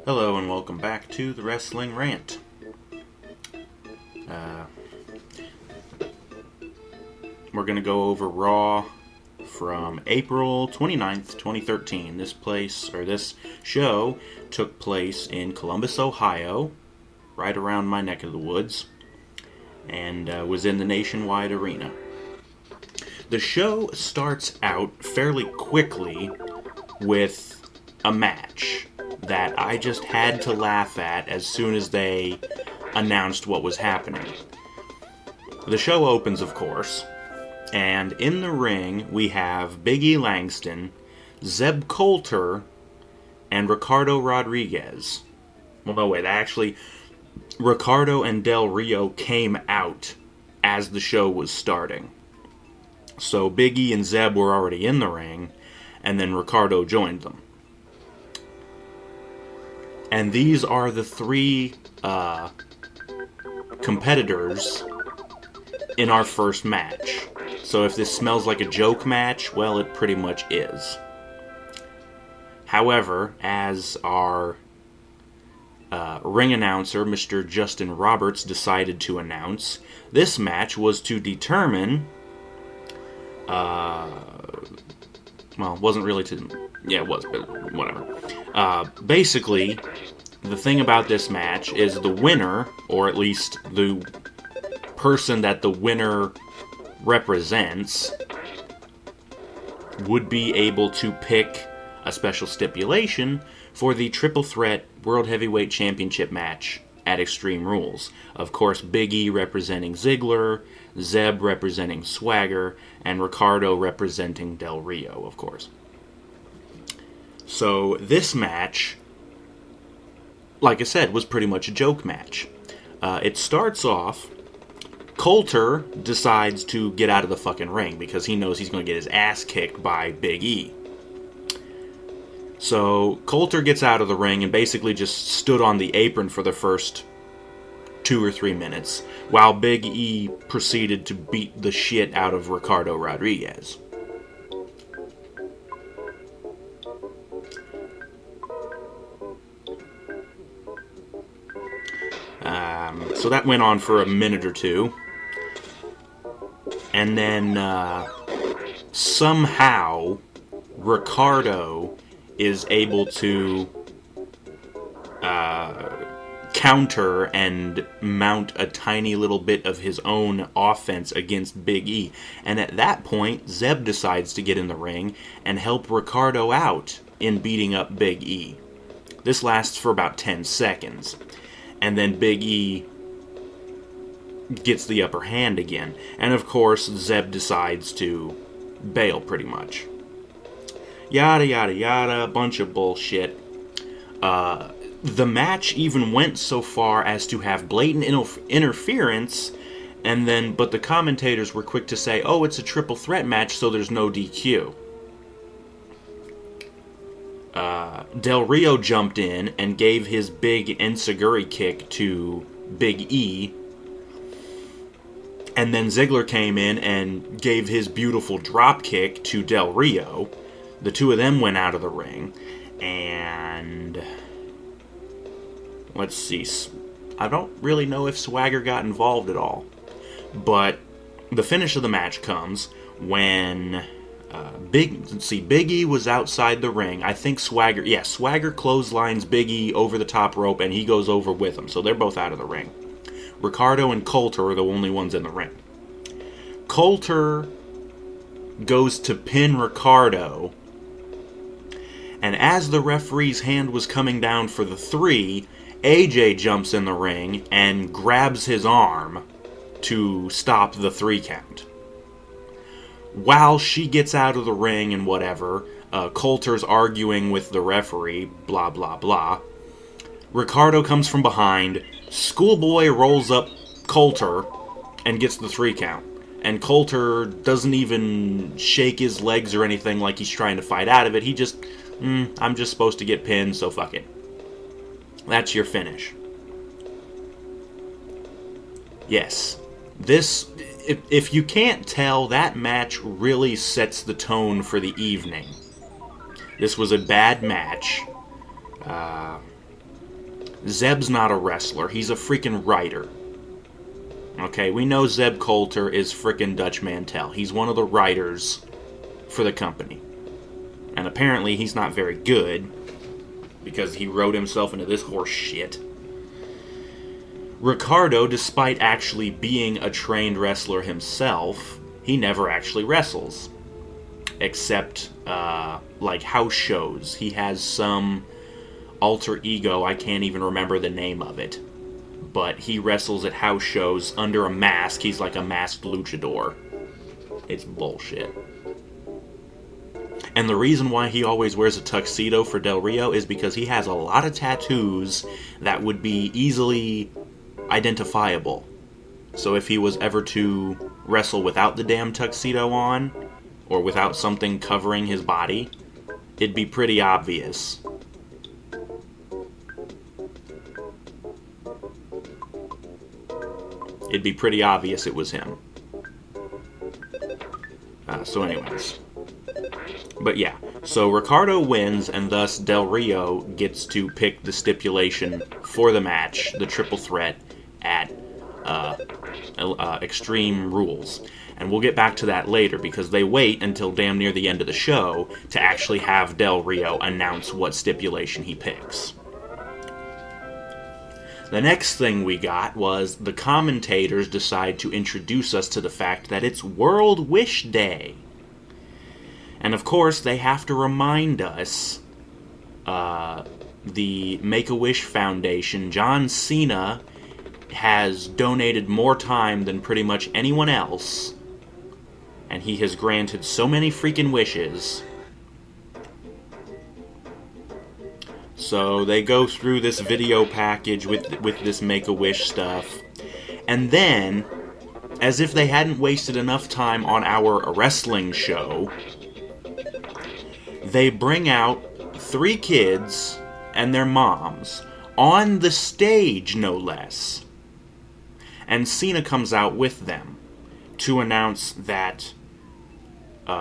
Hello and welcome back to the Wrestling Rant. We're going to go over Raw from April 29th, 2013. This show took place in Columbus, Ohio, right around my neck of the woods, and was in the Nationwide Arena. The show starts out fairly quickly with a match that I just had to laugh at as soon as they announced what was happening. The show opens, of course, and in the ring we have Big E Langston, Zeb Coulter, and Ricardo Rodriguez. Well, no, wait, actually, Ricardo and Del Rio came out as the show was starting. So Big E and Zeb were already in the ring, and then Ricardo joined them. And these are the three competitors in our first match. So if this smells like a joke match, well, it pretty much is. However, as our ring announcer, Mr. Justin Roberts, decided to announce, this match was to determine... well, it wasn't really to... Yeah, it was, but whatever. Basically, the thing about this match is the winner, or at least the person that the winner represents, would be able to pick a special stipulation for the Triple Threat World Heavyweight Championship match at Extreme Rules. Of course, Big E representing Ziggler, Zeb representing Swagger, and Ricardo representing Del Rio, of course. So this match, like I said, was pretty much a joke match. It starts off, Coulter decides to get out of the fucking ring because he knows he's going to get his ass kicked by Big E. So Coulter gets out of the ring and basically just stood on the apron for the first 2 or 3 minutes, while Big E proceeded to beat the shit out of Ricardo Rodriguez. So that went on for a minute or two. And then somehow Ricardo is able to counter and mount a tiny little bit of his own offense against Big E. And at that point, Zeb decides to get in the ring and help Ricardo out in beating up Big E. This lasts for about 10 seconds. And then Big E gets the upper hand again. And of course, Zeb decides to bail pretty much. Yada yada yada, a bunch of bullshit. The match even went so far as to have blatant interference, but the commentators were quick to say, oh, it's a triple threat match, so there's no DQ. Del Rio jumped in and gave his big enziguri kick to Big E. And then Ziggler came in and gave his beautiful drop kick to Del Rio. The two of them went out of the ring. And let's see. I don't really know if Swagger got involved at all. But the finish of the match comes when Big E was outside the ring. I think Swagger clotheslines Big E over the top rope and he goes over with him. So they're both out of the ring. Ricardo and Coulter are the only ones in the ring. Coulter goes to pin Ricardo, and as the referee's hand was coming down for the 3, AJ jumps in the ring and grabs his arm to stop the 3 count. While she gets out of the ring and whatever, Coulter's arguing with the referee, blah blah blah. Ricardo comes from behind, Schoolboy rolls up Coulter and gets the 3 count. And Coulter doesn't even shake his legs or anything like he's trying to fight out of it. He just, I'm just supposed to get pinned, so fuck it. That's your finish. Yes. This, if you can't tell, that match really sets the tone for the evening. This was a bad match. Zeb's not a wrestler. He's a freaking writer. Okay, we know Zeb Coulter is frickin' Dutch Mantel. He's one of the writers for the company. And apparently he's not very good, because he wrote himself into this horse shit. Ricardo, despite actually being a trained wrestler himself, he never actually wrestles. Except, like, house shows. He has some alter ego, I can't even remember the name of it. But he wrestles at house shows under a mask. He's like a masked luchador. It's bullshit. And the reason why he always wears a tuxedo for Del Rio is because he has a lot of tattoos that would be easily identifiable. So if he was ever to wrestle without the damn tuxedo on, or without something covering his body, it'd be pretty obvious. It'd be pretty obvious it was him. So anyways. But yeah, so Ricardo wins, and thus Del Rio gets to pick the stipulation for the match, the triple threat, at Extreme Rules. And we'll get back to that later, because they wait until damn near the end of the show to actually have Del Rio announce what stipulation he picks. The next thing we got was the commentators decide to introduce us to the fact that it's World Wish Day. And of course, they have to remind us, the Make-A-Wish Foundation, John Cena has donated more time than pretty much anyone else, and he has granted so many freaking wishes. So they go through this video package with this Make-A-Wish stuff, and then, as if they hadn't wasted enough time on our wrestling show, they bring out 3 kids and their moms on the stage, no less. And Cena comes out with them to announce that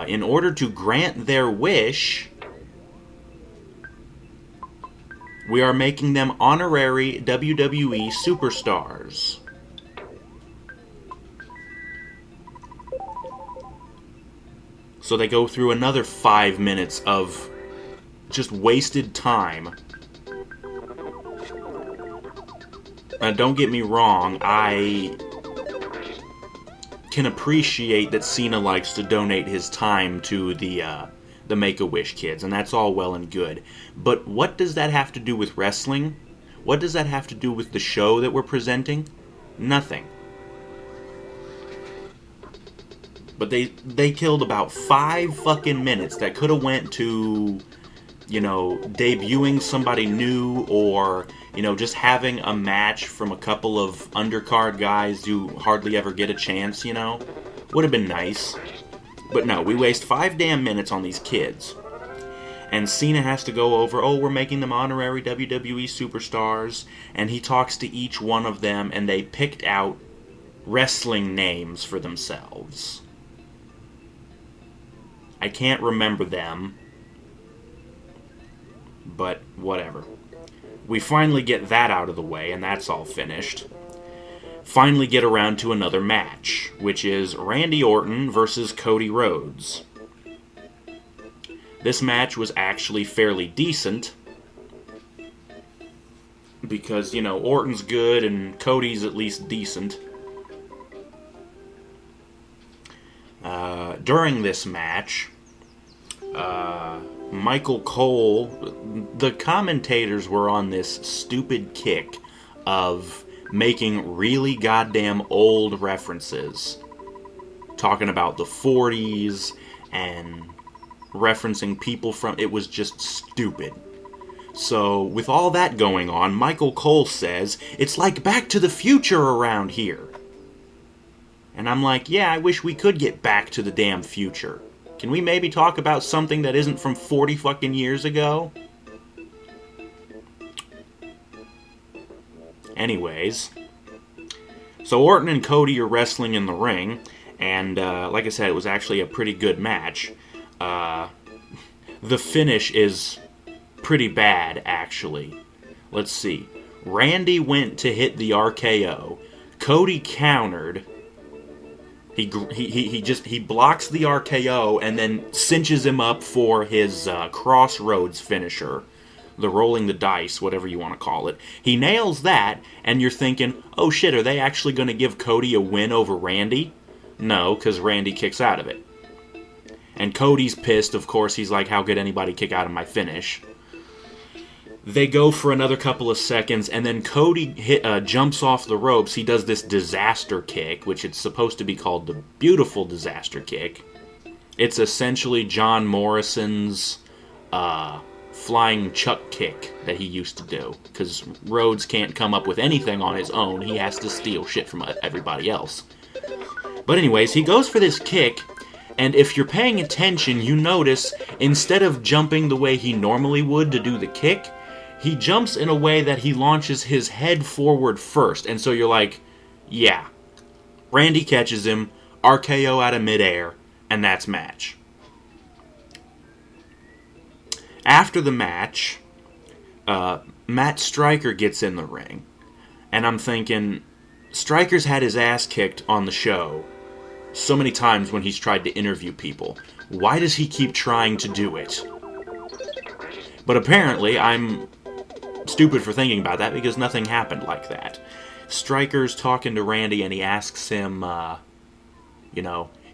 in order to grant their wish, we are making them honorary WWE superstars. So they go through another 5 minutes of just wasted time. Don't get me wrong, I can appreciate that Cena likes to donate his time to the Make-A-Wish kids, and that's all well and good. But what does that have to do with wrestling? What does that have to do with the show that we're presenting? Nothing. But they killed about 5 fucking minutes that could have went to, you know, debuting somebody new, or, you know, just having a match from a couple of undercard guys who hardly ever get a chance, you know? Would have been nice. But no, we waste 5 damn minutes on these kids. And Cena has to go over, oh, we're making them honorary WWE superstars, and he talks to each one of them, and they picked out wrestling names for themselves. I can't remember them, but whatever. We finally get that out of the way, and that's all finished. Finally get around to another match, which is Randy Orton versus Cody Rhodes. This match was actually fairly decent, because, you know, Orton's good and Cody's at least decent. During this match, Michael Cole, the commentators were on this stupid kick of making really goddamn old references. Talking about the 40s and referencing people from... It was just stupid. So, with all that going on, Michael Cole says, it's like Back to the Future around here. And I'm like, yeah, I wish we could get back to the damn future. Can we maybe talk about something that isn't from 40 fucking years ago? Anyways, so Orton and Cody are wrestling in the ring, and like I said, it was actually a pretty good match. The finish is pretty bad, actually. Let's see. Randy went to hit the RKO. Cody countered. He blocks the RKO and then cinches him up for his crossroads finisher. The rolling the dice, whatever you want to call it. He nails that, and you're thinking, oh shit, are they actually going to give Cody a win over Randy? No, because Randy kicks out of it. And Cody's pissed, of course. He's like, how could anybody kick out of my finish? They go for another couple of seconds, and then Cody jumps off the ropes. He does this disaster kick, which it's supposed to be called the beautiful disaster kick. It's essentially John Morrison's flying chuck kick that he used to do, because Rhodes can't come up with anything on his own. He has to steal shit from everybody else. But anyways, he goes for this kick, and if you're paying attention, you notice instead of jumping the way he normally would to do the kick, he jumps in a way that he launches his head forward first. And so you're like, yeah. Randy catches him, RKO out of midair, and that's match. After the match, Matt Striker gets in the ring. And I'm thinking, Striker's had his ass kicked on the show so many times when he's tried to interview people. Why does he keep trying to do it? But apparently, I'm stupid for thinking about that because nothing happened like that. Striker's talking to Randy and he asks him,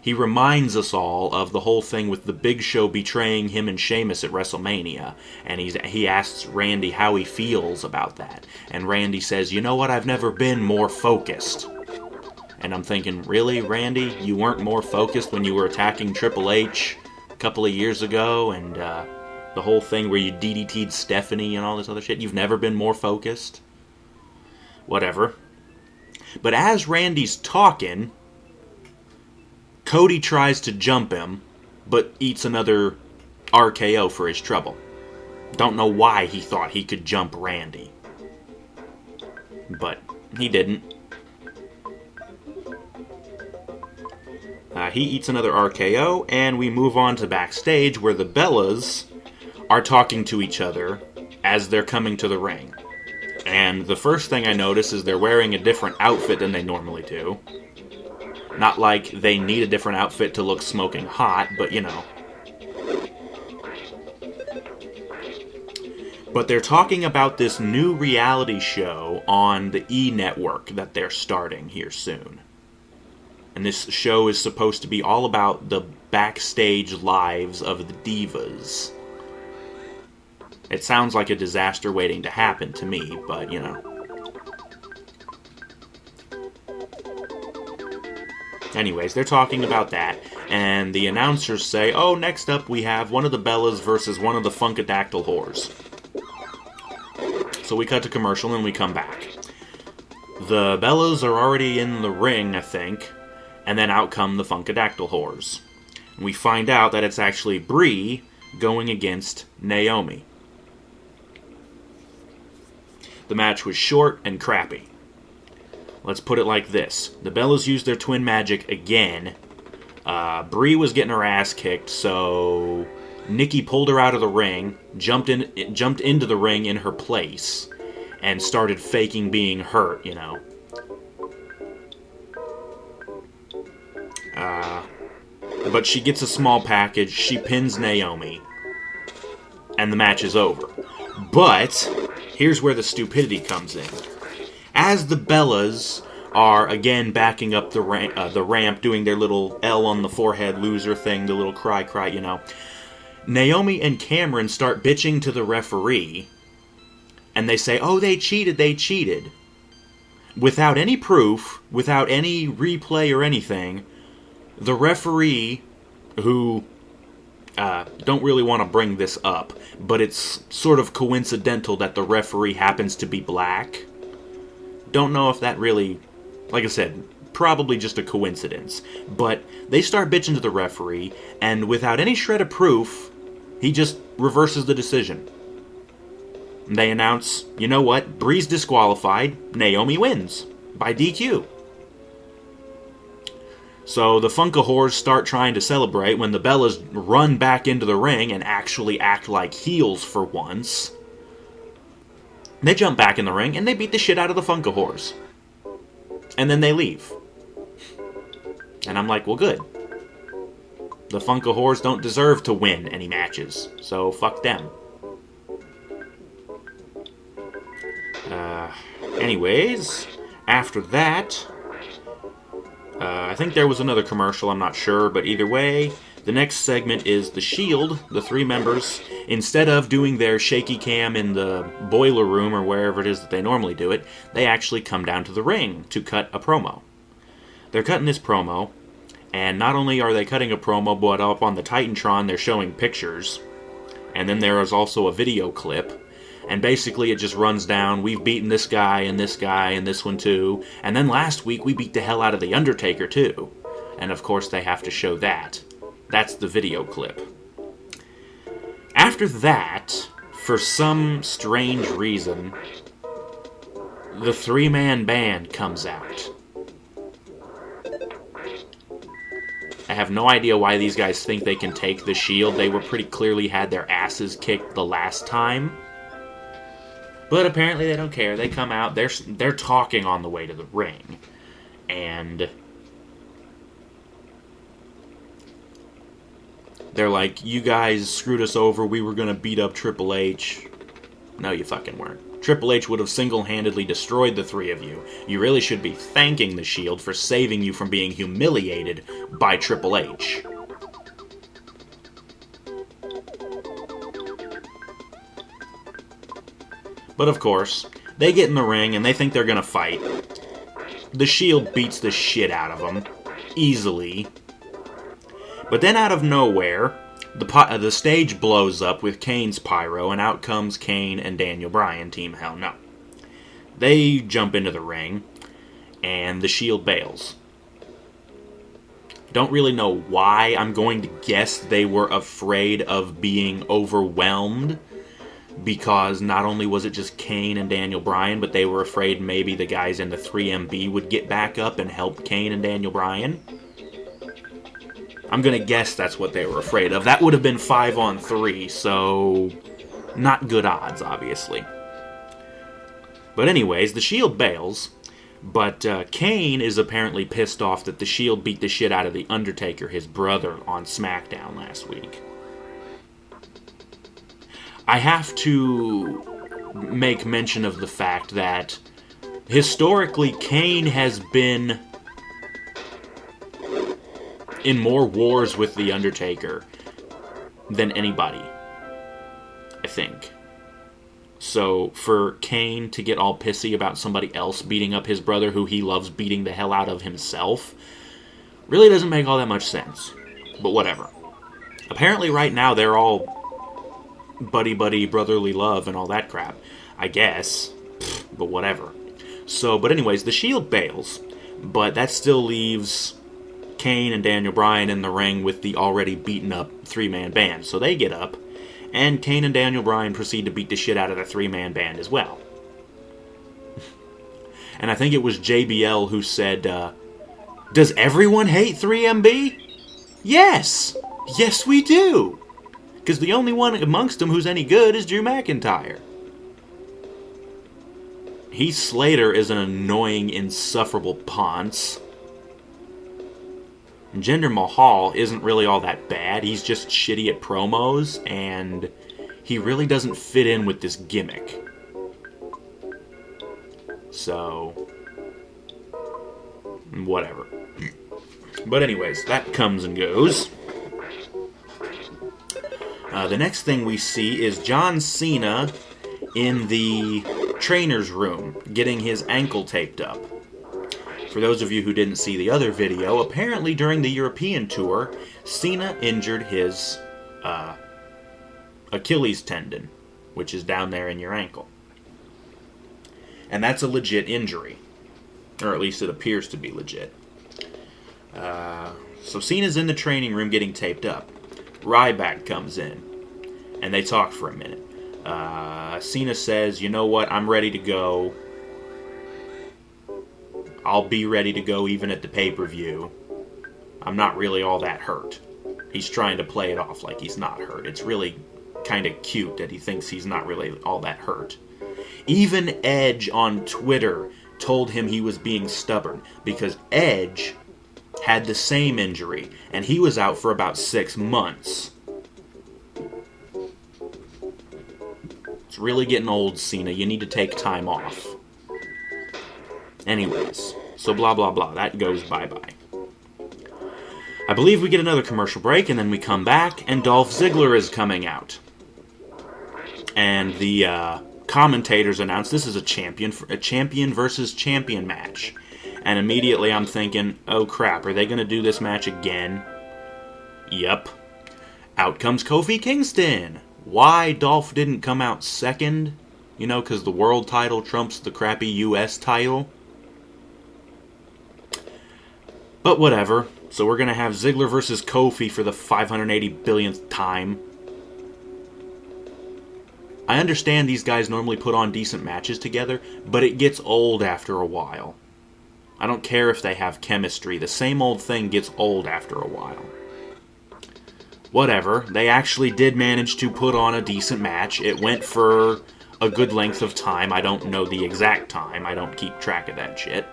he reminds us all of the whole thing with the Big Show betraying him and Sheamus at WrestleMania. And he asks Randy how he feels about that. And Randy says, you know what, I've never been more focused. And I'm thinking, really, Randy? You weren't more focused when you were attacking Triple H a couple of years ago and the whole thing where you DDT'd Stephanie and all this other shit? You've never been more focused? Whatever. But as Randy's talking, Cody tries to jump him, but eats another RKO for his trouble. Don't know why he thought he could jump Randy. But he didn't. He eats another RKO, and we move on to backstage where the Bellas are talking to each other as they're coming to the ring. And the first thing I notice is they're wearing a different outfit than they normally do. Not like they need a different outfit to look smoking hot, but you know. But they're talking about this new reality show on the E! Network that they're starting here soon. And this show is supposed to be all about the backstage lives of the divas. It sounds like a disaster waiting to happen to me, but you know. Anyways, they're talking about that, and the announcers say, oh, next up we have one of the Bellas versus one of the Funkadactyl whores. So we cut to commercial and we come back. The Bellas are already in the ring, I think, and then out come the Funkadactyl whores. And we find out that it's actually Brie going against Naomi. The match was short and crappy. Let's put it like this. The Bellas used their twin magic again. Brie was getting her ass kicked, so Nikki pulled her out of the ring, jumped into the ring in her place, and started faking being hurt, you know. But she gets a small package, she pins Naomi, and the match is over. But here's where the stupidity comes in. As the Bellas are again backing up the ramp, doing their little L on the forehead loser thing, the little cry, you know, Naomi and Cameron start bitching to the referee, and they say, oh, they cheated. Without any proof, without any replay or anything, the referee, who don't really want to bring this up, but it's sort of coincidental that the referee happens to be black. Don't know if that really, like I said, probably just a coincidence. But they start bitching to the referee, and without any shred of proof, he just reverses the decision. They announce, you know what, Brie's disqualified, Naomi wins by DQ. So the Funka whores start trying to celebrate when the Bellas run back into the ring and actually act like heels for once. They jump back in the ring, and they beat the shit out of the Funkahors. And then they leave. And I'm like, well, good. The Funkahors don't deserve to win any matches, so fuck them. Anyways, after that, I think there was another commercial, I'm not sure, but either way, the next segment is The Shield, the three members, instead of doing their shaky cam in the boiler room or wherever it is that they normally do it, they actually come down to the ring to cut a promo. They're cutting this promo, and not only are they cutting a promo, but up on the Titantron they're showing pictures, and then there is also a video clip. And basically it just runs down, we've beaten this guy and this guy and this one too. And then last week we beat the hell out of The Undertaker too. And of course they have to show that. That's the video clip. After that, for some strange reason, the three-man band comes out. I have no idea why these guys think they can take the Shield. They were pretty clearly had their asses kicked the last time. But apparently they don't care. They come out. They're talking on the way to the ring. And they're like, you guys screwed us over. We were going to beat up Triple H. No, you fucking weren't. Triple H would have single-handedly destroyed the three of you. You really should be thanking the Shield for saving you from being humiliated by Triple H. But of course, they get in the ring and they think they're going to fight. The Shield beats the shit out of them. Easily. But then out of nowhere, the stage blows up with Kane's pyro, and out comes Kane and Daniel Bryan, Team Hell No. They jump into the ring, and the Shield bails. Don't really know why. I'm going to guess they were afraid of being overwhelmed, because not only was it just Kane and Daniel Bryan, but they were afraid maybe the guys in the 3MB would get back up and help Kane and Daniel Bryan. I'm going to guess that's what they were afraid of. That would have been 5-on-3, so not good odds, obviously. But anyways, the Shield bails, but Kane is apparently pissed off that the Shield beat the shit out of The Undertaker, his brother, on SmackDown last week. I have to make mention of the fact that historically Kane has been in more wars with The Undertaker than anybody, I think. So for Kane to get all pissy about somebody else beating up his brother who he loves beating the hell out of himself really doesn't make all that much sense. But whatever. Apparently right now they're all buddy-buddy, brotherly love, and all that crap. I guess. But whatever. So, but anyways, the Shield bails, but that still leaves Kane and Daniel Bryan in the ring with the already beaten-up three-man band. So they get up, and Kane and Daniel Bryan proceed to beat the shit out of the three-man band as well. And I think it was JBL who said, does everyone hate 3MB? Yes! Yes, we do! Because the only one amongst them who's any good is Drew McIntyre. Heath Slater is an annoying, insufferable ponce. And Jinder Mahal isn't really all that bad. He's just shitty at promos, and he really doesn't fit in with this gimmick. So, whatever. But anyways, that comes and goes. The next thing we see is John Cena in the trainer's room, getting his ankle taped up. For those of you who didn't see the other video, apparently during the European tour, Cena injured his Achilles tendon, which is down there in your ankle. And that's a legit injury. Or at least it appears to be legit. So Cena's in the training room getting taped up. Ryback comes in, and they talk for a minute. Cena says, you know what, I'm ready to go. I'll be ready to go even at the pay-per-view. I'm not really all that hurt. He's trying to play it off like he's not hurt. It's really kind of cute that he thinks he's not really all that hurt. Even Edge on Twitter told him he was being stubborn because Edge had the same injury and he was out for about 6 months. It's really getting old, Cena. You need to take time off. Anyways, so blah blah blah. That goes bye-bye. I believe we get another commercial break, and then we come back, and Dolph Ziggler is coming out. And the commentators announce this is a champion versus champion match. And immediately I'm thinking, oh crap, are they going to do this match again? Yep. Out comes Kofi Kingston. Why Dolph didn't come out second? You know, because the world title trumps the crappy US title. But whatever. So we're going to have Ziggler versus Kofi for the 580 billionth time. I understand these guys normally put on decent matches together, but it gets old after a while. I don't care if they have chemistry. The same old thing gets old after a while. Whatever. They actually did manage to put on a decent match. It went for a good length of time. I don't know the exact time. I don't keep track of that shit.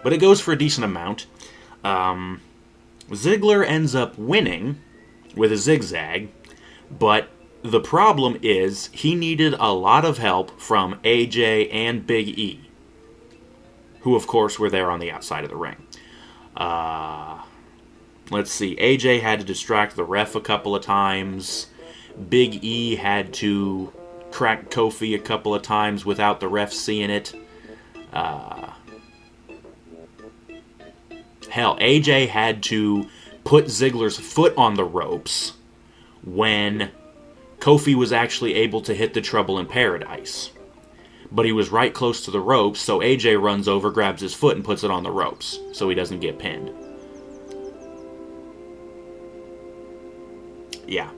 But it goes for a decent amount. Ziggler ends up winning with a zigzag, but the problem is he needed a lot of help from AJ and Big E, who of course were there on the outside of the ring. Let's see, AJ had to distract the ref a couple of times. Big E had to crack Kofi a couple of times without the ref seeing it. Hell, AJ had to put Ziggler's foot on the ropes when Kofi was actually able to hit the Trouble in Paradise. But he was right close to the ropes, so AJ runs over, grabs his foot, and puts it on the ropes, so he doesn't get pinned. Yeah.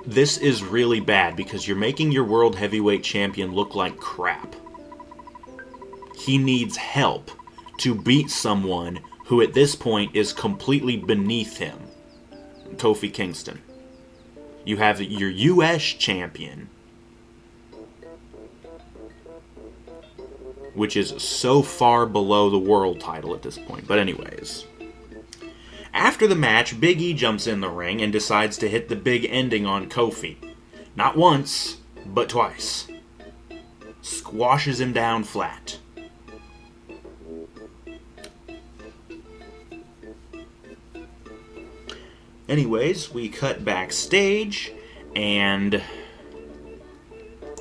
This is really bad, because you're making your World Heavyweight Champion look like crap. He needs help to beat someone who at this point is completely beneath him. Kofi Kingston. You have your US champion, which is so far below the world title at this point. But anyways. After the match, Big E jumps in the ring and decides to hit the big ending on Kofi. Not once, but twice. Squashes him down flat. Anyways, we cut backstage, and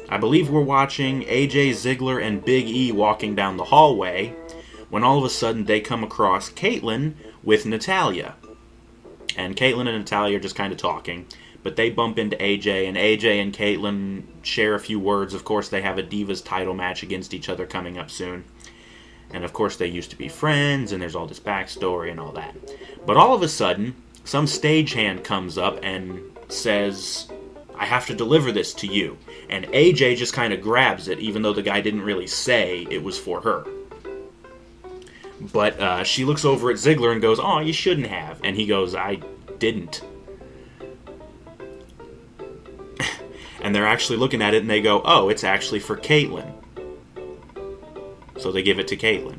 I believe we're watching AJ, Ziggler, and Big E walking down the hallway, when all of a sudden they come across Caitlyn with Natalya. And Caitlyn and Natalya are just kind of talking, but they bump into AJ, and AJ and Caitlyn share a few words. Of course, they have a Divas title match against each other coming up soon. And of course, they used to be friends, and there's all this backstory and all that. But all of a sudden, some stagehand comes up and says, I have to deliver this to you. And AJ just kind of grabs it, even though the guy didn't really say it was for her. But she looks over at Ziggler and goes, oh, you shouldn't have. And he goes, I didn't. And they're actually looking at it and they go, oh, it's actually for Caitlyn. So they give it to Caitlyn.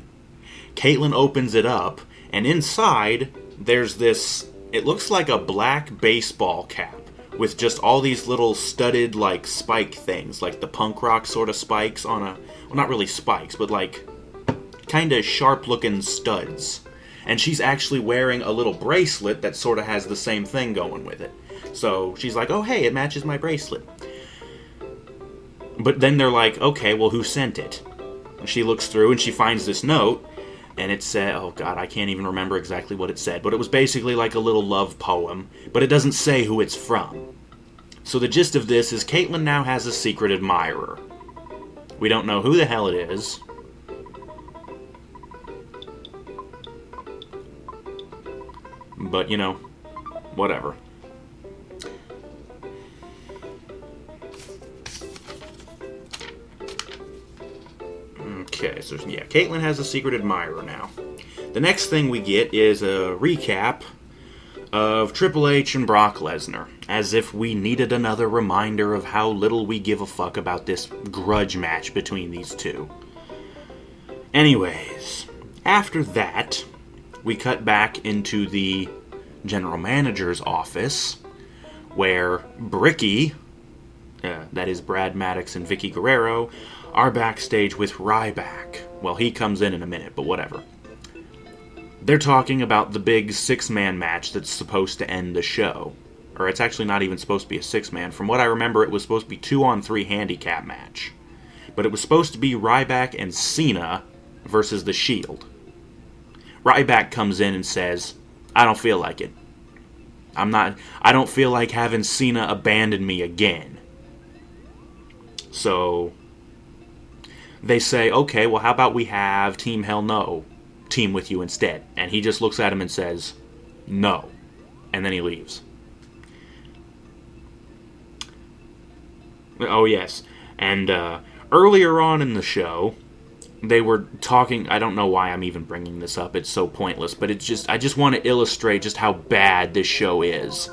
Caitlyn opens it up, and inside there's this, it looks like a black baseball cap with just all these little studded, like, spike things, like the punk rock sort of spikes on a, well, not really spikes, but like kind of sharp-looking studs. And she's actually wearing a little bracelet that sort of has the same thing going with it. So she's like, oh, hey, it matches my bracelet. But then they're like, okay, well, who sent it? And she looks through and she finds this note, and it said, oh god, I can't even remember exactly what it said, but it was basically like a little love poem, but it doesn't say who it's from. So the gist of this is Caitlyn now has a secret admirer. We don't know who the hell it is. But, you know, whatever. Okay, so yeah, Caitlyn has a secret admirer now. The next thing we get is a recap of Triple H and Brock Lesnar, as if we needed another reminder of how little we give a fuck about this grudge match between these two. Anyways, after that, we cut back into the general manager's office, where Bricky, that is Brad Maddox and Vicky Guerrero, are backstage with Ryback. Well, he comes in a minute, but whatever. They're talking about the big six-man match that's supposed to end the show. Or it's actually not even supposed to be a six-man. From what I remember, it was supposed to be 2-on-3 handicap match. But it was supposed to be Ryback and Cena versus The Shield. Ryback comes in and says, I don't feel like it. I don't feel like having Cena abandon me again. So they say, okay, well, how about we have Team Hell No team with you instead? And he just looks at him and says, no. And then he leaves. Oh, yes. And earlier on in the show, they were talking, I don't know why I'm even bringing this up, it's so pointless, but I just want to illustrate just how bad this show is.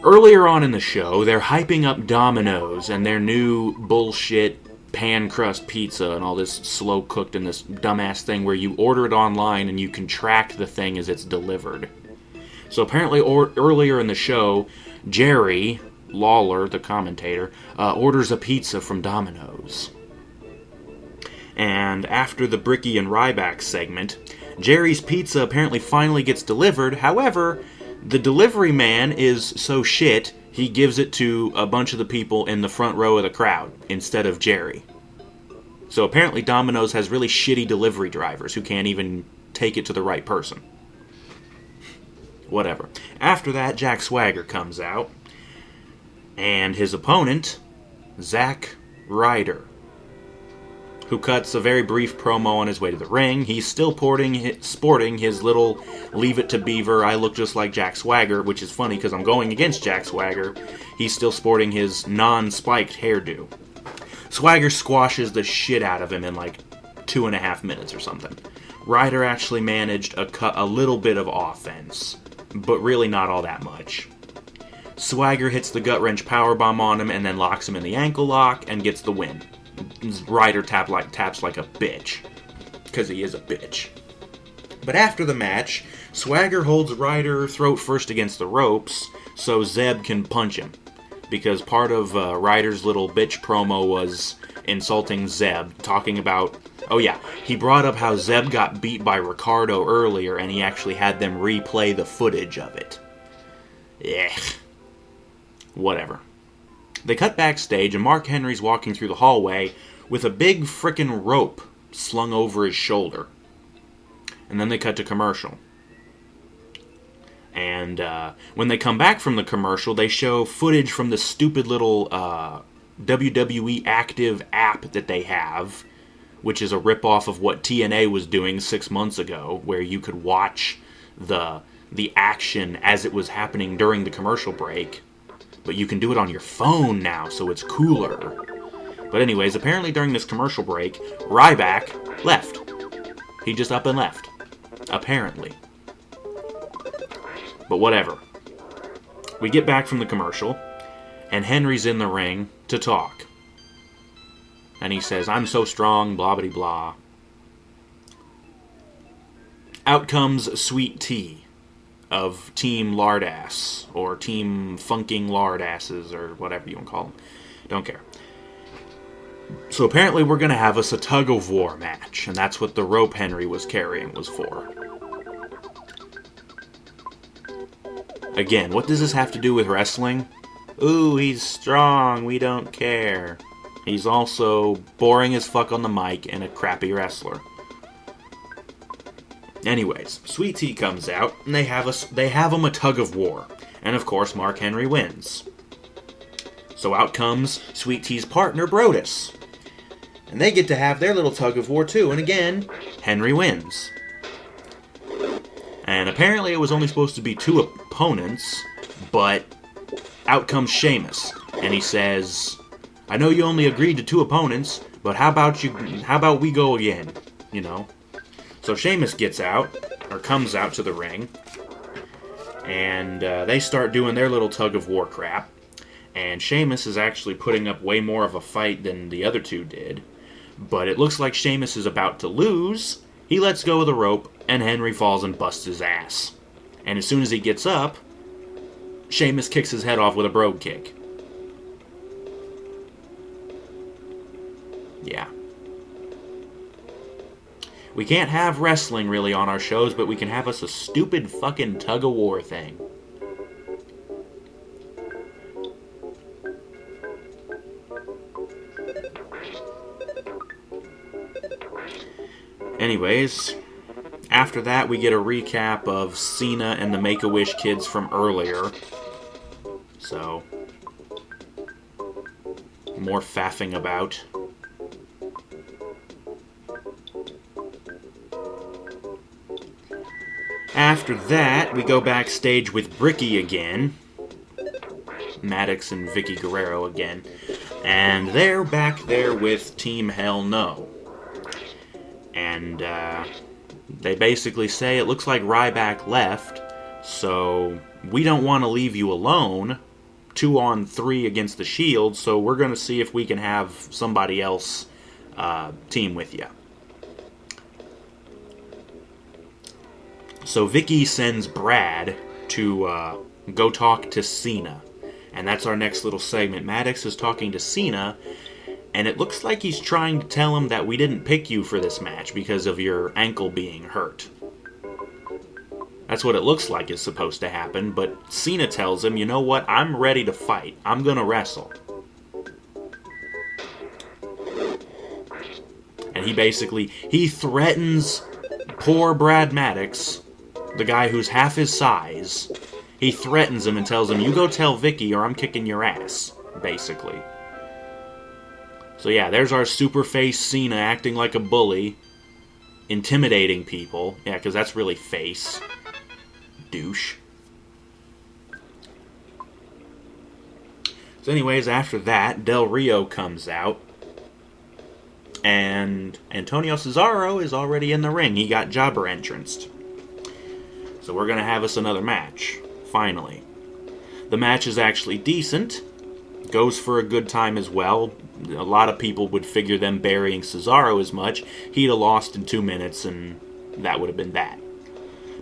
Earlier on in the show, they're hyping up Domino's and their new bullshit pan crust pizza and all this slow cooked and this dumbass thing where you order it online and you can track the thing as it's delivered. So apparently earlier in the show, Jerry Lawler, the commentator, orders a pizza from Domino's. And after the Bricky and Ryback segment, Jerry's pizza apparently finally gets delivered. However, the delivery man is so shit, he gives it to a bunch of the people in the front row of the crowd instead of Jerry. So apparently Domino's has really shitty delivery drivers who can't even take it to the right person. Whatever. After that, Jack Swagger comes out, and his opponent, Zack Ryder, who cuts a very brief promo on his way to the ring. He's still sporting his little Leave It to Beaver, I look just like Jack Swagger, which is funny because I'm going against Jack Swagger. He's still sporting his non-spiked hairdo. Swagger squashes the shit out of him in like 2.5 minutes or something. Ryder actually managed a little bit of offense, but really not all that much. Swagger hits the gut-wrench powerbomb on him and then locks him in the ankle lock and gets the win. Ryder taps like a bitch, because he is a bitch. But after the match, Swagger holds Ryder throat first against the ropes so Zeb can punch him, because part of Ryder's little bitch promo was insulting Zeb, talking about, oh yeah, he brought up how Zeb got beat by Ricardo earlier and he actually had them replay the footage of it. Whatever. They cut backstage, and Mark Henry's walking through the hallway with a big frickin' rope slung over his shoulder. And then they cut to commercial. And when they come back from the commercial, they show footage from the stupid little WWE Active app that they have, which is a ripoff of what TNA was doing 6 months ago, where you could watch the action as it was happening during the commercial break. But you can do it on your phone now, so it's cooler. But anyways, apparently during this commercial break, Ryback left. He just up and left. Apparently. But whatever. We get back from the commercial, and Henry's in the ring to talk. And he says, I'm so strong, blah blah blah. Out comes Sweet Tea of Team Lardass, or Team Funking Lardasses, or whatever you want to call them. Don't care. So apparently we're going to have us a tug-of-war match, and that's what the rope Henry was carrying was for. Again, what does this have to do with wrestling? Ooh, he's strong, we don't care. He's also boring as fuck on the mic and a crappy wrestler. Anyways, Sweet Tea comes out, and they have him a tug-of-war. And of course, Mark Henry wins. So out comes Sweet Tea's partner, Brodus. And they get to have their little tug-of-war too, and again, Henry wins. And apparently it was only supposed to be 2 opponents, but out comes Sheamus. And he says, I know you only agreed to 2 opponents, but how about we go again, you know? So Sheamus comes out to the ring, And they start doing their little tug-of-war crap. And Sheamus is actually putting up way more of a fight than the other two did. But it looks like Sheamus is about to lose. He lets go of the rope, and Henry falls and busts his ass. And as soon as he gets up, Sheamus kicks his head off with a brogue kick. Yeah. We can't have wrestling really on our shows, but we can have us a stupid fucking tug-of-war thing. Anyways, after that we get a recap of Cena and the Make-A-Wish kids from earlier. So, more faffing about. After that, we go backstage with Bricky again. Maddox and Vicky Guerrero again. And they're back there with Team Hell No. And they basically say, it looks like Ryback left, so we don't want to leave you alone. 2-on-3 against the Shield, so we're going to see if we can have somebody else team with you. So Vicky sends Brad to go talk to Cena. And that's our next little segment. Maddox is talking to Cena, and it looks like he's trying to tell him that we didn't pick you for this match because of your ankle being hurt. That's what it looks like is supposed to happen, but Cena tells him, you know what, I'm ready to fight. I'm gonna wrestle. And he threatens poor Brad Maddox, the guy who's half his size. He threatens him and tells him, you go tell Vicky or I'm kicking your ass, basically. So yeah, there's our superface Cena acting like a bully, intimidating people. Yeah, because that's really face. Douche. So anyways, after that, Del Rio comes out. And Antonio Cesaro is already in the ring. He got jobber entranced. So we're going to have us another match. Finally. The match is actually decent. Goes for a good time as well. A lot of people would figure them burying Cesaro as much. He'd have lost in 2 minutes and that would have been that.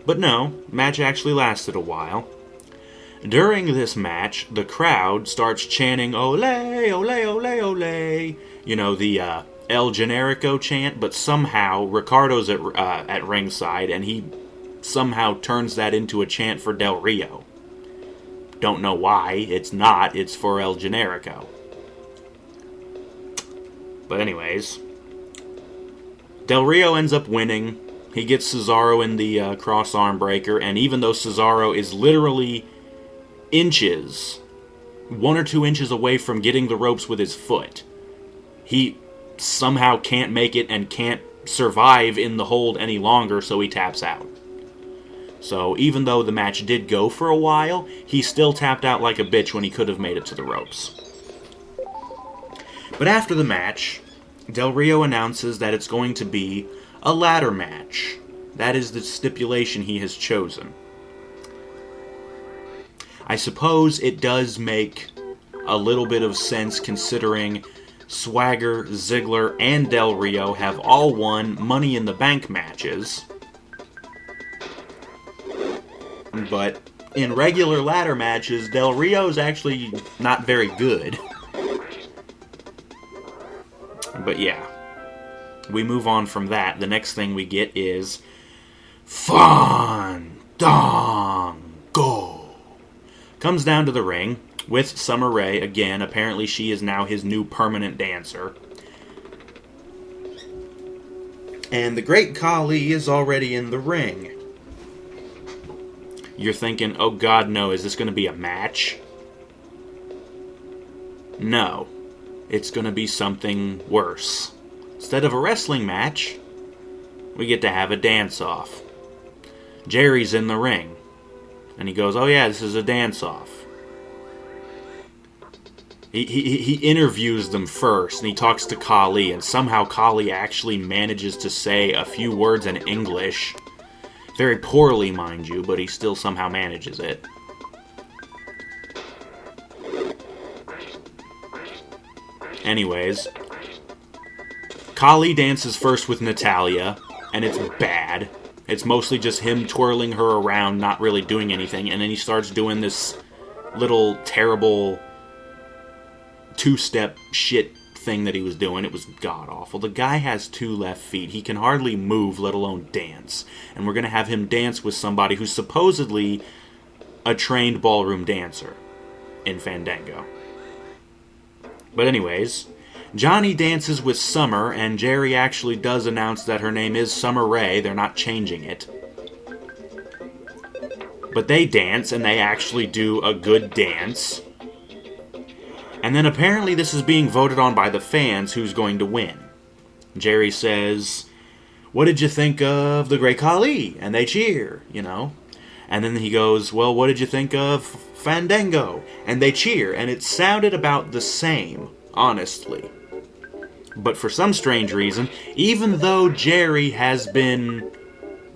But no, match actually lasted a while. During this match, the crowd starts chanting, "Ole, ole, ole, ole." You know, the El Generico chant, but somehow Ricardo's at ringside and he somehow turns that into a chant for Del Rio. Don't know why. It's not. It's for El Generico. But anyways, Del Rio ends up winning. He gets Cesaro in the cross arm breaker, and even though Cesaro is literally inches, 1 or 2 inches away from getting the ropes with his foot, he somehow can't make it and can't survive in the hold any longer, so he taps out. So even though the match did go for a while, he still tapped out like a bitch when he could have made it to the ropes. But after the match, Del Rio announces that it's going to be a ladder match. That is the stipulation he has chosen. I suppose it does make a little bit of sense considering Swagger, Ziggler, and Del Rio have all won Money in the Bank matches. But in regular ladder matches, Del Rio is actually not very good. But yeah, we move on from that. The next thing we get is Fandango. Comes down to the ring with Summer Rae again. Apparently she is now his new permanent dancer. And the Great Khali is already in the ring. You're thinking, oh god, no, is this going to be a match? No. It's going to be something worse. Instead of a wrestling match, we get to have a dance-off. Jerry's in the ring. And he goes, oh yeah, this is a dance-off. He interviews them first, and he talks to Khali, and somehow Khali actually manages to say a few words in English. Very poorly, mind you, but he still somehow manages it. Anyways, Khali dances first with Natalya, and it's bad. It's mostly just him twirling her around, not really doing anything, and then he starts doing this little terrible two-step shit thing that he was doing. It was god-awful. The guy has 2 left feet. He can hardly move, let alone dance. And we're going to have him dance with somebody who's supposedly a trained ballroom dancer in Fandango. But anyways, Johnny dances with Summer, and Jerry actually does announce that her name is Summer Rae. They're not changing it. But they dance, and they actually do a good dance. And then apparently this is being voted on by the fans who's going to win. Jerry says, "What did you think of the Great Khali?" And they cheer, you know. And then he goes, "Well, what did you think of Fandango?" And they cheer, and it sounded about the same, honestly. But for some strange reason, even though Jerry has been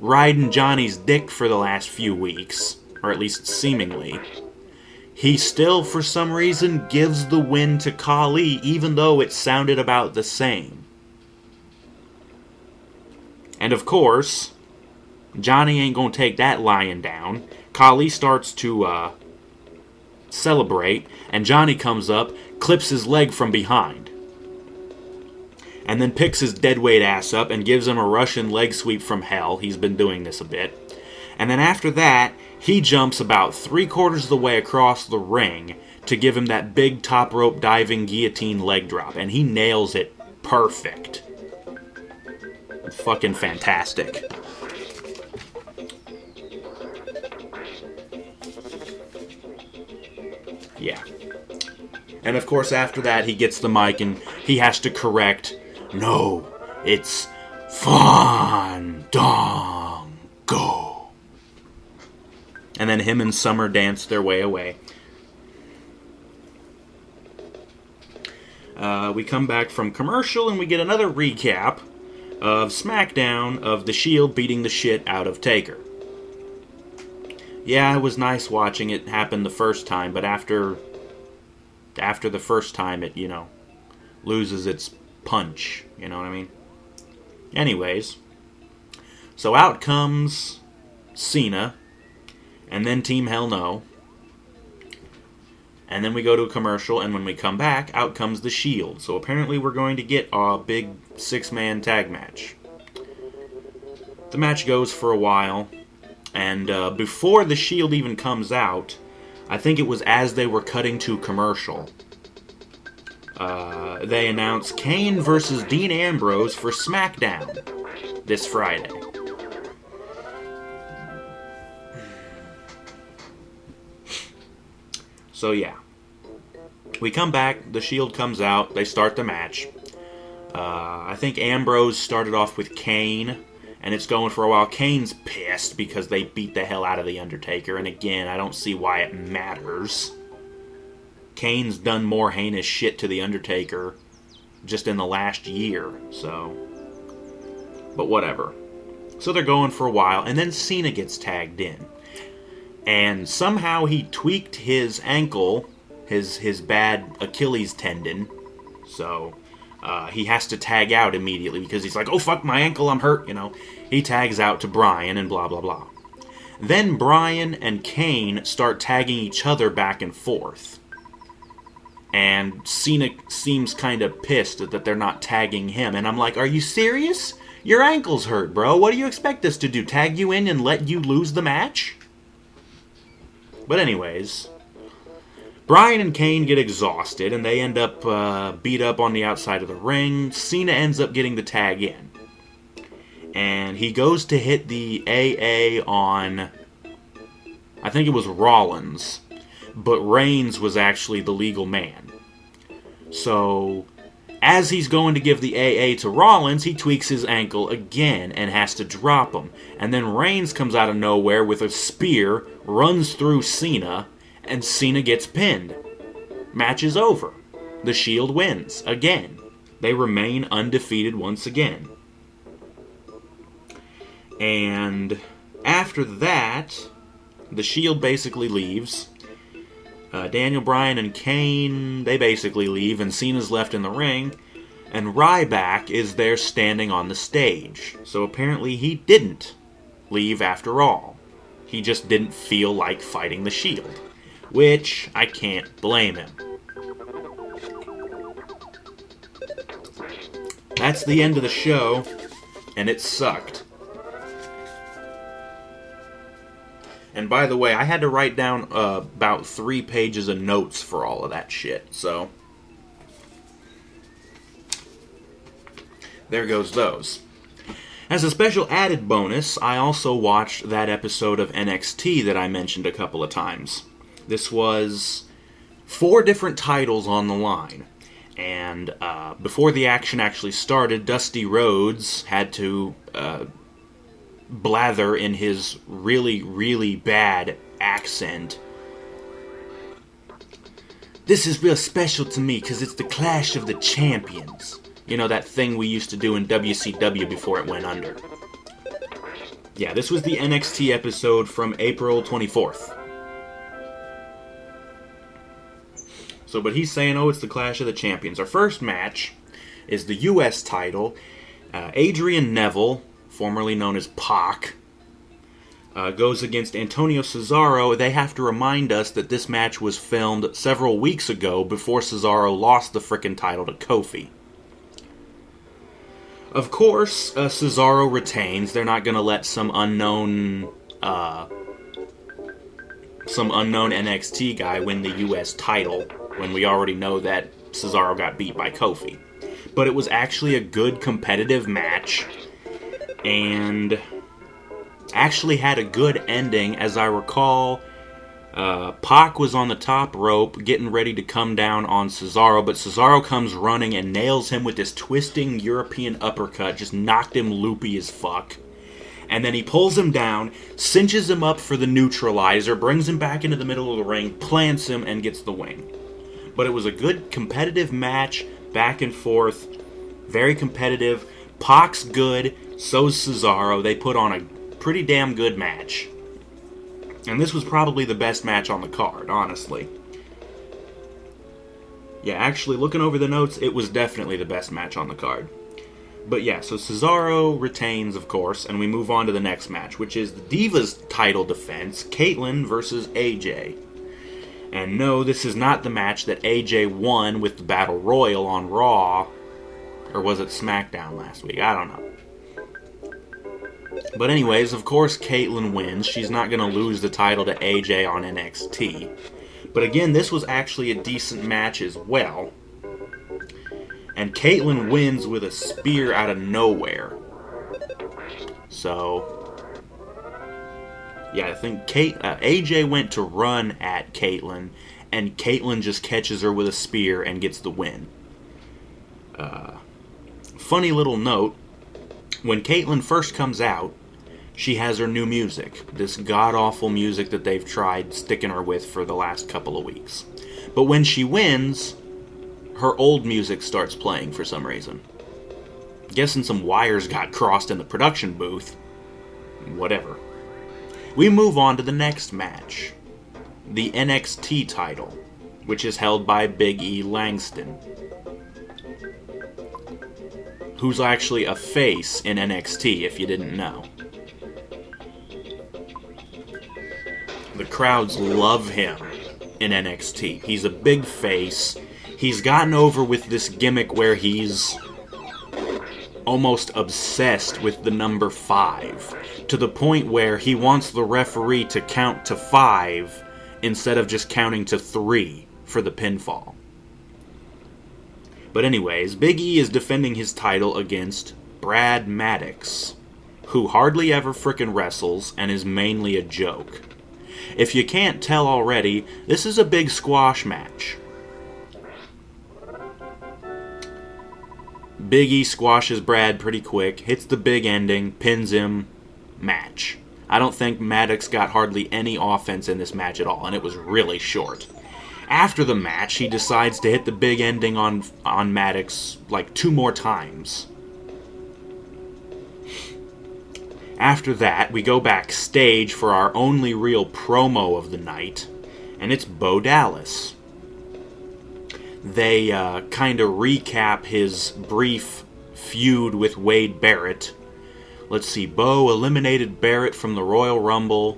riding Johnny's dick for the last few weeks, or at least seemingly, he still, for some reason, gives the win to Khali, even though it sounded about the same. And of course, Johnny ain't gonna take that lying down. Khali starts to celebrate, and Johnny comes up, clips his leg from behind, and then picks his deadweight ass up and gives him a Russian leg sweep from hell. He's been doing this a bit. And then after that, he jumps about 3/4 of the way across the ring to give him that big top rope diving guillotine leg drop. And he nails it perfect. Fucking fantastic. Yeah. And of course after that he gets the mic and he has to correct, "No, it's Fandango." And then him and Summer dance their way away. We come back from commercial and we get another recap of SmackDown of The Shield beating the shit out of Taker. Yeah, it was nice watching it happen the first time, but after the first time it, loses its punch. You know what I mean? Anyways, so out comes Cena, and then Team Hell No. And then we go to a commercial, and when we come back, out comes the Shield. So apparently we're going to get a big 6-man tag match. The match goes for a while, and before the Shield even comes out, I think it was as they were cutting to commercial, they announced Kane versus Dean Ambrose for SmackDown this Friday. So yeah, we come back, the Shield comes out, they start the match. I think Ambrose started off with Kane, and it's going for a while. Kane's pissed because they beat the hell out of The Undertaker, and again, I don't see why it matters. Kane's done more heinous shit to The Undertaker just in the last year, so... But whatever. So they're going for a while, and then Cena gets tagged in. And somehow he tweaked his ankle, his bad Achilles tendon, so he has to tag out immediately because he's like, "Oh fuck, my ankle, I'm hurt," He tags out to Bryan and blah blah blah. Then Bryan and Kane start tagging each other back and forth. And Cena seems kind of pissed that they're not tagging him. And I'm like, are you serious? Your ankle's hurt, bro. What do you expect us to do? Tag you in and let you lose the match? But anyways, Bryan and Kane get exhausted, and they end up beat up on the outside of the ring. Cena ends up getting the tag in. And he goes to hit the AA on, I think it was Rollins, but Reigns was actually the legal man. So, as he's going to give the AA to Rollins, he tweaks his ankle again and has to drop him. And then Reigns comes out of nowhere with a spear, runs through Cena, and Cena gets pinned. Match is over. The Shield wins again. They remain undefeated once again. And after that, the Shield basically leaves. Daniel Bryan and Kane, they basically leave, and Cena's left in the ring. And Ryback is there standing on the stage. So apparently he didn't leave after all. He just didn't feel like fighting the Shield. Which, I can't blame him. That's the end of the show, and it sucked. And by the way, I had to write down about 3 pages of notes for all of that shit, so there goes those. As a special added bonus, I also watched that episode of NXT that I mentioned a couple of times. This was 4 different titles on the line. And before the action actually started, Dusty Rhodes had to blather in his really, really bad accent. This is real special to me because it's the Clash of the Champions. You know, that thing we used to do in WCW before it went under. Yeah, this was the NXT episode from April 24th. So, but he's saying, oh, it's the Clash of the Champions. Our first match is the U.S. title. Adrian Neville, formerly known as Pac, goes against Antonio Cesaro. They have to remind us that this match was filmed several weeks ago before Cesaro lost the frickin' title to Kofi. Of course, Cesaro retains. They're not going to let some unknown NXT guy win the U.S. title when we already know that Cesaro got beat by Kofi. But it was actually a good competitive match, and actually had a good ending. As I recall, Pac was on the top rope getting ready to come down on Cesaro, but Cesaro comes running and nails him with this twisting European uppercut, just knocked him loopy as fuck. And then he pulls him down, cinches him up for the neutralizer, brings him back into the middle of the ring, plants him, and gets the win. But it was a good competitive match, back and forth, very competitive. Pac's good, so's Cesaro. They put on a pretty damn good match. And this was probably the best match on the card, honestly. Yeah, actually, looking over the notes, it was definitely the best match on the card. But yeah, so Cesaro retains, of course, and we move on to the next match, which is the Divas title defense, Kaitlyn versus AJ. And no, this is not the match that AJ won with the Battle Royal on Raw, or was it SmackDown last week? I don't know. But anyways, of course Kaitlyn wins. She's not going to lose the title to AJ on NXT. But again, this was actually a decent match as well. And Kaitlyn wins with a spear out of nowhere. So, yeah, I think AJ went to run at Kaitlyn, and Kaitlyn just catches her with a spear and gets the win. Funny little note, when Kaitlyn first comes out, she has her new music. This god-awful music that they've tried sticking her with for the last couple of weeks. But when she wins, her old music starts playing for some reason. Guessing some wires got crossed in the production booth. Whatever. We move on to the next match. The NXT title, which is held by Big E Langston, who's actually a face in NXT, if you didn't know. The crowds love him in NXT. He's a big face. He's gotten over with this gimmick where he's almost obsessed with the number 5, to the point where he wants the referee to count to 5 instead of just counting to 3 for the pinfall. But anyways, Big E is defending his title against Brad Maddox, who hardly ever frickin' wrestles and is mainly a joke. If you can't tell already, this is a big squash match. Big E squashes Brad pretty quick, hits the big ending, pins him, match. I don't think Maddox got hardly any offense in this match at all, and it was really short. After the match, he decides to hit the big ending on Maddox like 2 more times. After that, we go backstage for our only real promo of the night, and it's Bo Dallas. They kind of recap his brief feud with Wade Barrett. Let's see, Bo eliminated Barrett from the Royal Rumble,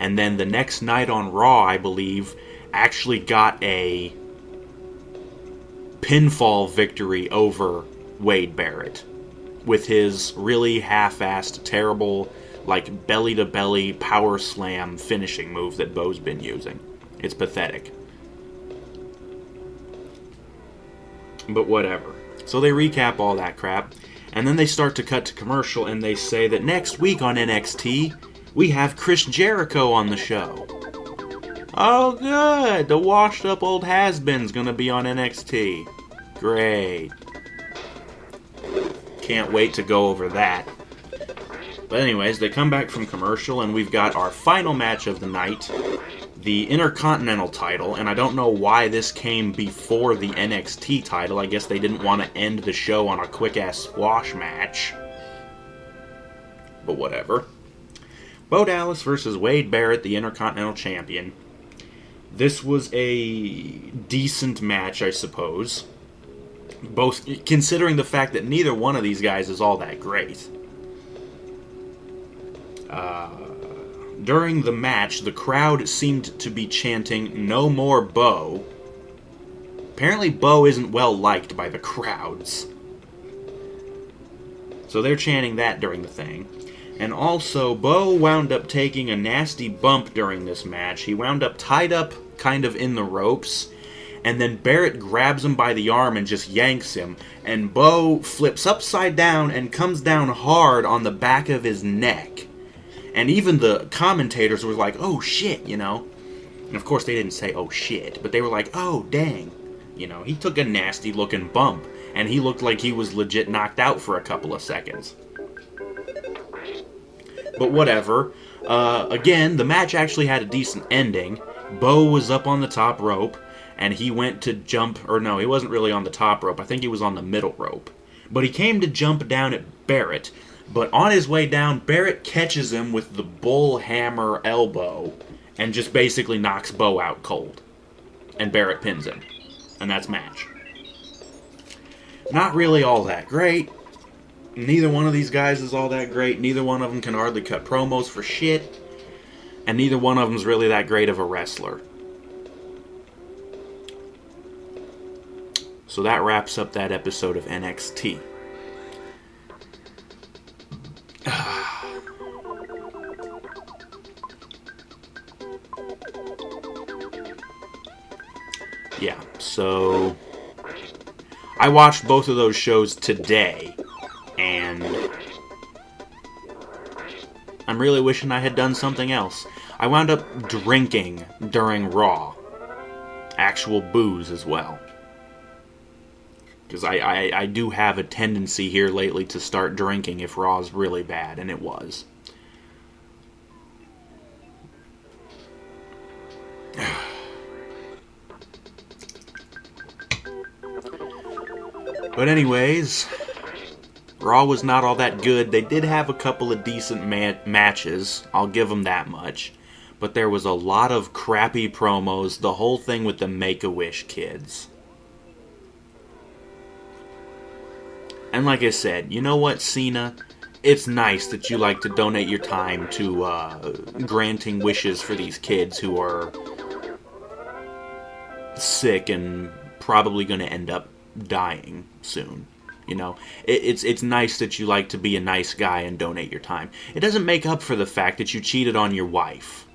and then the next night on Raw, I believe, actually got a pinfall victory over Wade Barrett with his really half-assed, terrible, like, belly-to-belly power slam finishing move that Bo's been using. It's pathetic. But whatever. So they recap all that crap, and then they start to cut to commercial, and they say that next week on NXT, we have Chris Jericho on the show. Oh, good! The washed-up old has-been's gonna be on NXT. Great. Can't wait to go over that. But anyways, they come back from commercial, and we've got our final match of the night, the Intercontinental title, and I don't know why this came before the NXT title. I guess they didn't want to end the show on a quick-ass squash match. But whatever. Bo Dallas versus Wade Barrett, the Intercontinental Champion. This was a decent match, I suppose. Both, considering the fact that neither one of these guys is all that great. During the match, the crowd seemed to be chanting, "No more Bo." Apparently, Bo isn't well liked by the crowds. So they're chanting that during the thing. And also, Bo wound up taking a nasty bump during this match. He wound up tied up kind of in the ropes, and then Barrett grabs him by the arm and just yanks him, and Bo flips upside down and comes down hard on the back of his neck. And even the commentators were like, oh shit, you know. And of course they didn't say, oh shit, but they were like, oh dang. You know, he took a nasty looking bump, and he looked like he was legit knocked out for a couple of seconds. But whatever. Again, the match actually had a decent ending. Bo was up on the top rope, and he went to jump, or no, he wasn't really on the top rope. I think he was on the middle rope. But he came to jump down at Barrett, but on his way down, Barrett catches him with the bull hammer elbow, and just basically knocks Bo out cold. And Barrett pins him. And that's match. Not really all that great. Neither one of these guys is all that great. Neither one of them can hardly cut promos for shit. And neither one of them is really that great of a wrestler. So that wraps up that episode of NXT. Yeah, so I watched both of those shows today, and I'm really wishing I had done something else. I wound up drinking during Raw. Actual booze as well. Because I do have a tendency here lately to start drinking if Raw's really bad, and it was. But anyways, Raw was not all that good. They did have a couple of decent matches, I'll give them that much. But there was a lot of crappy promos, the whole thing with the Make-A-Wish kids. And like I said, you know what, Cena? It's nice that you like to donate your time to granting wishes for these kids who are sick and probably going to end up dying soon. You know, it's nice that you like to be a nice guy and donate your time. It doesn't make up for the fact that you cheated on your wife.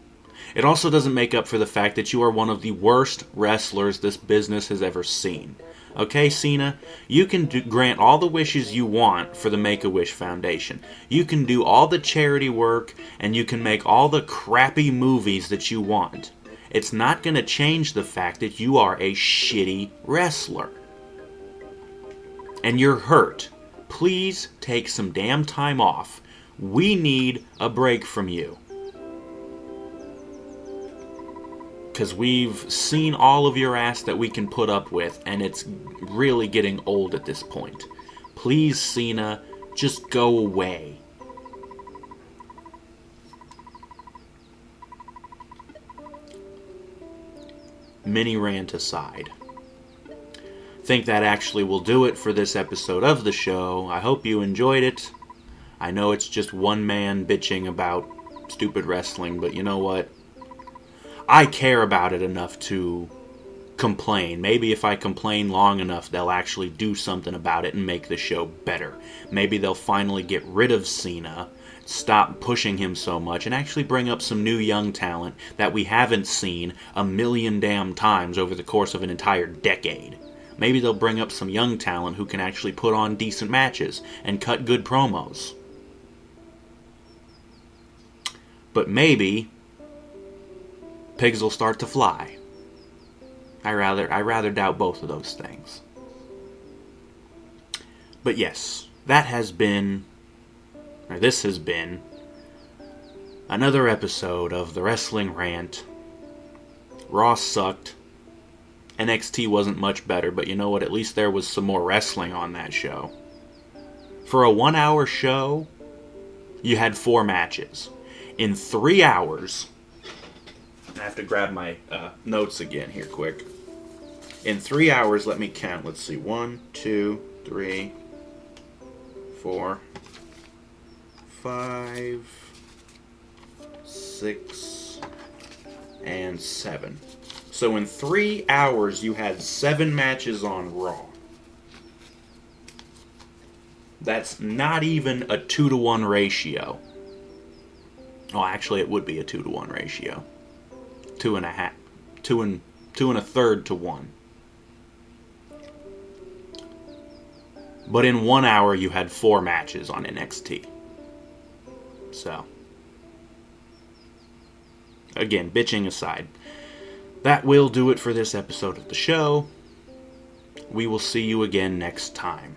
It also doesn't make up for the fact that you are one of the worst wrestlers this business has ever seen. Okay, Cena? You can grant all the wishes you want for the Make-A-Wish Foundation. You can do all the charity work, and you can make all the crappy movies that you want. It's not going to change the fact that you are a shitty wrestler. And you're hurt. Please take some damn time off. We need a break from you. Because we've seen all of your ass that we can put up with, and it's really getting old at this point. Please, Cena, just go away. mini rant aside, think that actually will do it for this episode of the show. I hope you enjoyed it. I know it's just one man bitching about stupid wrestling, but you know what? I care about it enough to complain. Maybe if I complain long enough, they'll actually do something about it and make the show better. Maybe they'll finally get rid of Cena, stop pushing him so much, and actually bring up some new young talent that we haven't seen a million damn times over the course of an entire decade. Maybe they'll bring up some young talent who can actually put on decent matches and cut good promos. But maybe pigs will start to fly. I rather doubt both of those things. But yes, this has been another episode of the Wrestling Rant. Raw sucked. NXT wasn't much better, but you know what? At least there was some more wrestling on that show. For a 1 hour show, you had 4 matches. In 3 hours, I have to grab my notes again here quick. In 3 hours, let me count. Let's see. 1, 2, 3, 4, 5, 6, and 7. So in 3 hours, you had 7 matches on Raw. That's not even a 2-to-1 ratio. Oh, actually, it would be a 2-to-1 ratio. 2.5. 2 and 1/3 to 1. But in 1 hour, you had 4 matches on NXT. So, again, bitching aside, that will do it for this episode of the show. We will see you again next time.